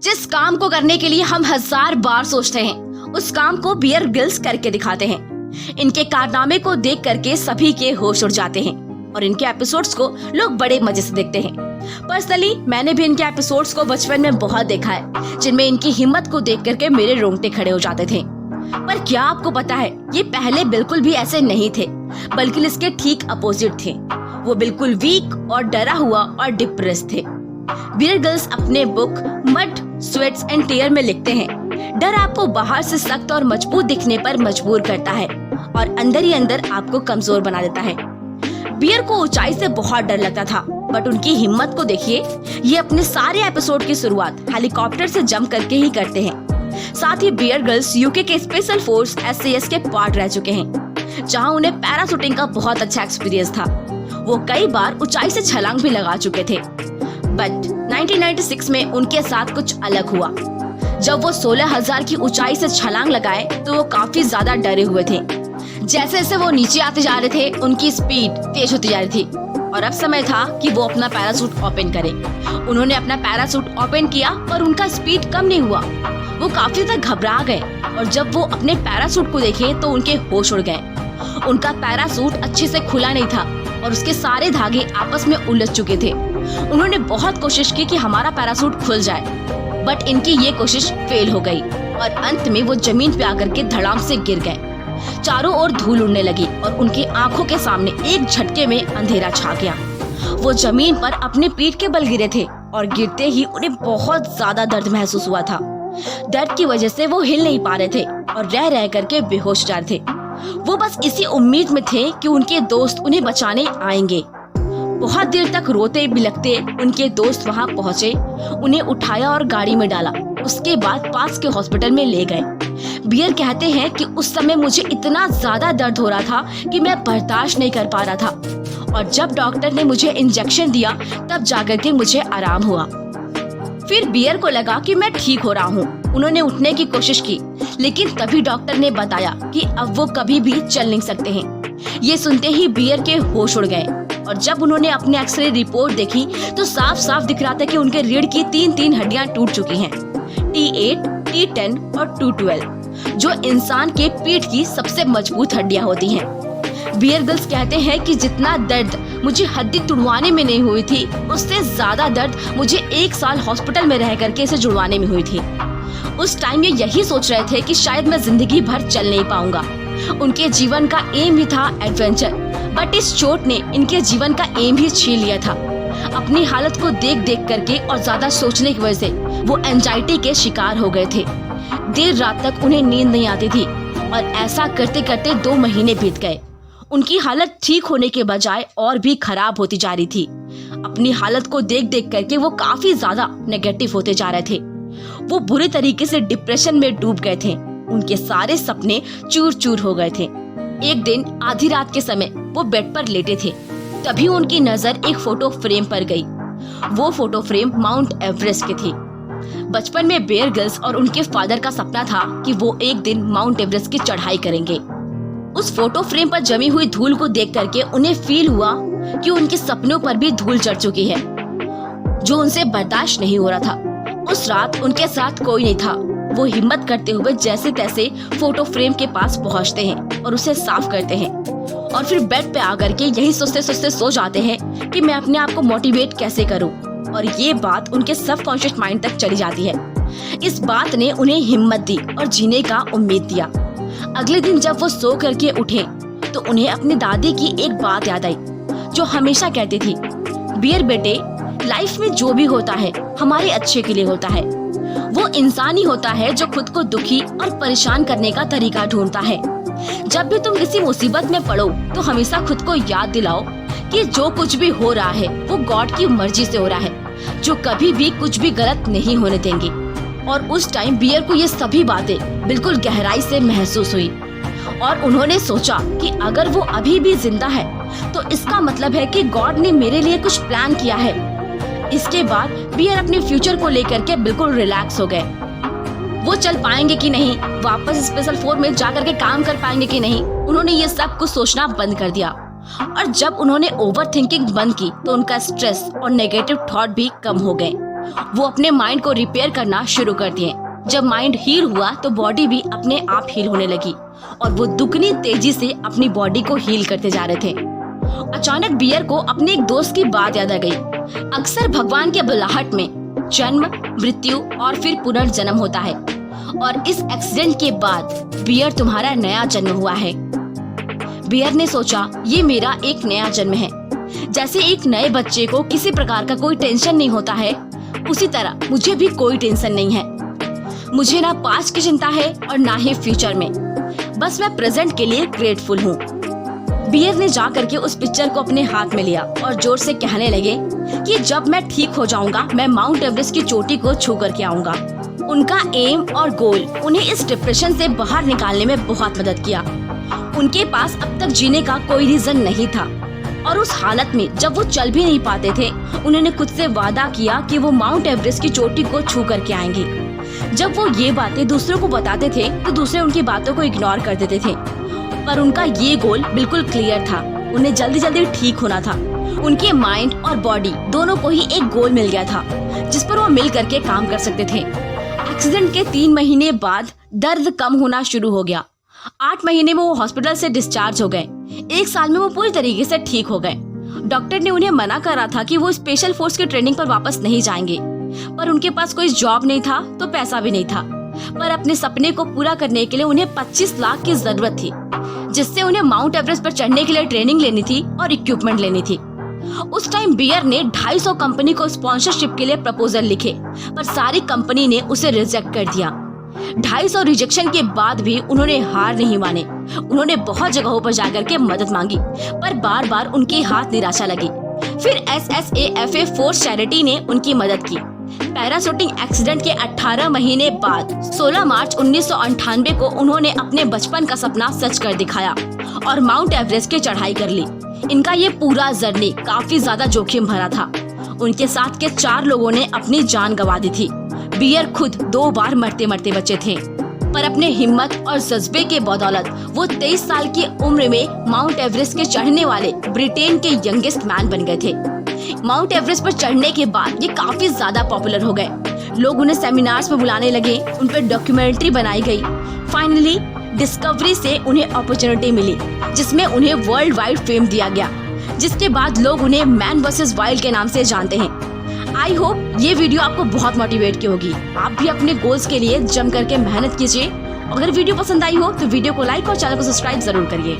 जिस काम को करने के लिए हम 1000 बार सोचते हैं, उस काम को बियर ग्रिल्स करके दिखाते हैं। इनके कारनामे को देख करके सभी के होश उड़ जाते हैं और इनके एपिसोड्स को लोग बड़े मजे से देखते हैं। पर्सनली मैंने भी इनके एपिसोड्स को बचपन में बहुत देखा है, जिनमें इनकी हिम्मत को देख करके मेरे रोंगटे खड़े हो जाते थे। पर क्या आपको पता है, ये पहले बिल्कुल भी ऐसे नहीं थे, बल्कि इसके ठीक अपोजिट थे। वो बिल्कुल वीक और डरा हुआ और डिप्रेस थे। बियर ग्रिल्स अपने book mud, sweats and tear में लिखते हैं, डर आपको बाहर से सख्त और मजबूत दिखने पर मजबूर करता है और अंदर ही अंदर आपको कमजोर बना देता है। बियर को ऊंचाई से बहुत डर लगता था, बट उनकी हिम्मत को देखिए। ये अपने सारे एपिसोड की शुरुआत हेलीकॉप्टर से जंप करके ही करते हैं। साथ ही बियर ग्रिल्स यूके के स्पेशल फोर्स SAS के पार्ट रह चुके हैं, जहां उन्हें पैराशूटिंग का बहुत अच्छा एक्सपीरियंस था। वो कई बार ऊंचाई से छलांग भी लगा चुके थे। बट 1996 में उनके साथ कुछ अलग हुआ। जब वो 16,000 की ऊंचाई से छलांग लगाए तो वो काफी ज्यादा डरे हुए थे। जैसे जैसे वो नीचे आते जा रहे थे, उनकी स्पीड तेज होती जा रही थी और अब समय था कि वो अपना पैराशूट ओपन करें। उन्होंने अपना पैराशूट ओपन किया और उनका स्पीड कम नहीं हुआ। वो काफी ज्यादा घबरा गए और जब वो अपने पैराशूट को देखे तो उनके होश उड़ गए। उनका पैराशूट अच्छे से खुला नहीं था और उसके सारे धागे आपस में उलझ चुके थे। उन्होंने बहुत कोशिश की कि हमारा पैराशूट खुल जाए, बट इनकी ये कोशिश फेल हो गई और अंत में वो जमीन पे आकर के धड़ाम से गिर गए। चारों ओर धूल उड़ने लगी और उनकी आंखों के सामने एक झटके में अंधेरा छा गया। वो जमीन पर अपने पीठ के बल गिरे थे और गिरते ही उन्हें बहुत ज्यादा दर्द महसूस हुआ था। दर्द की वजह से वो हिल नहीं पा रहे थे और रह रह करके बेहोश जा रहे थे। वो बस इसी उम्मीद में थे कि उनके दोस्त उन्हें बचाने आएंगे। बहुत देर तक रोते बिलखते उनके दोस्त वहां पहुंचे, उन्हें उठाया और गाड़ी में डाला। उसके बाद पास के हॉस्पिटल में ले गए। बियर कहते हैं कि उस समय मुझे इतना ज्यादा दर्द हो रहा था कि मैं बर्दाश्त नहीं कर पा रहा था और जब डॉक्टर ने मुझे इंजेक्शन दिया तब जाकर के मुझे आराम हुआ। फिर बियर को लगा कि मैं ठीक हो रहा हूँ। उन्होंने उठने की कोशिश की, लेकिन तभी डॉक्टर ने बताया कि अब वो कभी भी चल नहीं सकते हैं। ये सुनते ही बियर के होश उड़ गए और जब उन्होंने अपने एक्सरे रिपोर्ट देखी तो साफ साफ दिख रहा था कि उनके रीढ़ की 3 हड्डियां टूट चुकी हैं, T8, T10 और T12, जो इंसान के पीठ की सबसे मजबूत हड्डियां होती हैं। बियर ग्रिल्स कहते हैं कि जितना दर्द मुझे हड्डी तुड़वाने में नहीं हुई थी, उससे ज्यादा दर्द मुझे 1 साल हॉस्पिटल में रह करके इसे जुड़वाने में हुई थी। उस टाइम ये यही सोच रहे थे कि शायद मैं जिंदगी भर चल नहीं पाऊंगा। उनके जीवन का एम ही था एडवेंचर, बट इस चोट ने इनके जीवन का एम ही छीन लिया था। अपनी हालत को देख देख करके और ज्यादा सोचने की वजह से वो एंजाइटी के शिकार हो गए थे। देर रात तक उन्हें नींद नहीं आती थी और ऐसा करते करते 2 महीने बीत गए। उनकी हालत ठीक होने के बजाय और भी खराब होती जा रही थी। अपनी हालत को देख देख करके वो काफी ज्यादा नेगेटिव होते जा रहे थे। वो बुरी तरीके से डिप्रेशन में डूब गए थे। उनके सारे सपने चूर चूर हो गए थे। एक दिन आधी रात के समय वो बेड पर लेटे थे, तभी उनकी नजर एक फोटो फ्रेम पर गई। वो फोटो फ्रेम माउंट एवरेस्ट की थी। बचपन में बियर ग्रिल्स और उनके फादर का सपना था कि वो एक दिन माउंट एवरेस्ट की चढ़ाई करेंगे। उस फोटो फ्रेम पर जमी हुई धूल को देख करके उन्हें फील हुआ कि उनके सपनों पर भी धूल चढ़ चुकी है, जो उनसे बर्दाश्त नहीं हो रहा था। उस रात उनके साथ कोई नहीं था। वो हिम्मत करते हुए जैसे तैसे फोटो फ्रेम के पास पहुंचते हैं और उसे साफ करते हैं और फिर बेड पे आकर के यही सोचते सोचते सो जाते हैं कि मैं अपने आप को मोटिवेट कैसे करूं, और ये बात उनके सबकॉन्शियस माइंड तक चली जाती है। इस बात ने उन्हें हिम्मत दी और जीने का उम्मीद दिया। अगले दिन जब वो सो करके उठे तो उन्हें अपनी दादी की एक बात याद आई, जो हमेशा कहती थी, बियर बेटे, लाइफ में जो भी होता है हमारे अच्छे के लिए होता है। वो इंसान ही होता है जो खुद को दुखी और परेशान करने का तरीका ढूंढता है। जब भी तुम किसी मुसीबत में पड़ो तो हमेशा खुद को याद दिलाओ कि जो कुछ भी हो रहा है वो गॉड की मर्जी से हो रहा है, जो कभी भी कुछ भी गलत नहीं होने देंगे। और उस टाइम बियर को ये सभी बातें बिल्कुल गहराई से महसूस हुई और उन्होंने सोचा कि अगर वो अभी भी जिंदा है तो इसका मतलब है कि गॉड ने मेरे लिए कुछ प्लान किया है। इसके बाद बियर अपने फ्यूचर को लेकर के बिल्कुल रिलैक्स हो गए। वो चल पाएंगे कि नहीं, वापस स्पेशल फोर्स में जाकर के काम कर पाएंगे कि नहीं, उन्होंने ये सब कुछ सोचना बंद कर दिया। और जब उन्होंने ओवर थिंकिंग बंद की तो उनका स्ट्रेस और नेगेटिव थॉट भी कम हो गए। वो अपने माइंड को रिपेयर करना शुरू कर दिए। जब माइंड हील हुआ तो बॉडी भी अपने आप हील होने लगी और वो दुगनी तेजी से अपनी बॉडी को हील करते जा रहे थे। अचानक बियर को अपने एक दोस्त की बात याद आ गई। अक्सर भगवान के बुलाहट में जन्म, मृत्यु और फिर पुनर्जन्म होता है और इस एक्सीडेंट के बाद बियर तुम्हारा नया जन्म हुआ है। बियर ने सोचा ये मेरा एक नया जन्म है। जैसे एक नए बच्चे को किसी प्रकार का कोई टेंशन नहीं होता है, उसी तरह मुझे भी कोई टेंशन नहीं है। मुझे ना पास्ट की चिंता है और ना ही फ्यूचर में, बस मैं प्रेजेंट के लिए ग्रेटफुल हूँ। बियर ने जा करके उस पिक्चर को अपने हाथ में लिया और जोर से कहने लगे कि जब मैं ठीक हो जाऊंगा मैं माउंट एवरेस्ट की चोटी को छू करके आऊंगा। उनका एम और गोल उन्हें इस डिप्रेशन से बाहर निकालने में बहुत मदद किया। उनके पास अब तक जीने का कोई रीजन नहीं था और उस हालत में जब वो चल भी नहीं पाते थे, उन्होंने खुद से वादा किया कि वो माउंट एवरेस्ट की चोटी को छू करके आएंगे। जब वो ये बातें दूसरों को बताते थे तो दूसरे उनकी बातों को इग्नोर कर देते थे, पर उनका ये गोल बिल्कुल क्लियर था। उन्हें जल्दी जल्दी ठीक होना था। उनके माइंड और बॉडी दोनों को ही एक गोल मिल गया था जिस पर वो मिल करके काम कर सकते थे। एक्सीडेंट के 3 महीने बाद दर्द कम होना शुरू हो गया। 8 महीने में वो हॉस्पिटल से डिस्चार्ज हो गए। 1 साल में वो पूरी तरीके से ठीक हो गए। डॉक्टर ने उन्हें मना करा था कि वो स्पेशल फोर्स की ट्रेनिंग पर वापस नहीं जाएंगे, पर उनके पास कोई जॉब नहीं था तो पैसा भी नहीं था। पर अपने सपने को पूरा करने के लिए उन्हें 25 लाख की जरूरत थी, जिससे उन्हें माउंट एवरेस्ट पर चढ़ने के लिए ट्रेनिंग लेनी थी और इक्विपमेंट लेनी थी। उस टाइम बियर ने 250 कंपनी को स्पॉन्सरशिप के लिए प्रपोजल लिखे, पर सारी कंपनी ने उसे रिजेक्ट कर दिया। 250 रिजेक्शन के बाद भी उन्होंने हार नहीं माने। उन्होंने बहुत जगहों पर जाकर के मदद मांगी, पर बार बार उनके हाथ निराशा लगी। फिर SSAFA फोर्स चैरिटी ने उनकी मदद की। पैराशूटिंग एक्सीडेंट के 18 महीने बाद 16 मार्च 1998 को उन्होंने अपने बचपन का सपना सच कर दिखाया और माउंट एवरेस्ट की चढ़ाई कर ली। इनका ये पूरा जर्नी काफी ज्यादा जोखिम भरा था। उनके साथ के 4 लोगों ने अपनी जान गंवा दी थी। बियर खुद 2 बार मरते मरते बचे थे, पर अपने हिम्मत और जज्बे के बदौलत वो 23 साल की उम्र में माउंट एवरेस्ट के चढ़ने वाले ब्रिटेन के यंगेस्ट मैन बन गए थे। माउंट एवरेस्ट पर चढ़ने के बाद ये काफी ज्यादा पॉपुलर हो गए। लोग उन्हें सेमिनार्स में बुलाने लगे, उन पर डॉक्यूमेंट्री बनाई गई। फाइनली डिस्कवरी से उन्हें अपॉर्चुनिटी मिली, जिसमें उन्हें वर्ल्ड वाइड फेम दिया गया, जिसके बाद लोग उन्हें मैन वर्सेस वाइल्ड के नाम से जानते हैं। आई होप ये वीडियो आपको बहुत मोटिवेट की होगी। आप भी अपने गोल्स के लिए जम करके मेहनत कीजिए। अगर वीडियो पसंद आई हो तो वीडियो को लाइक और चैनल को सब्सक्राइब जरूर करिए।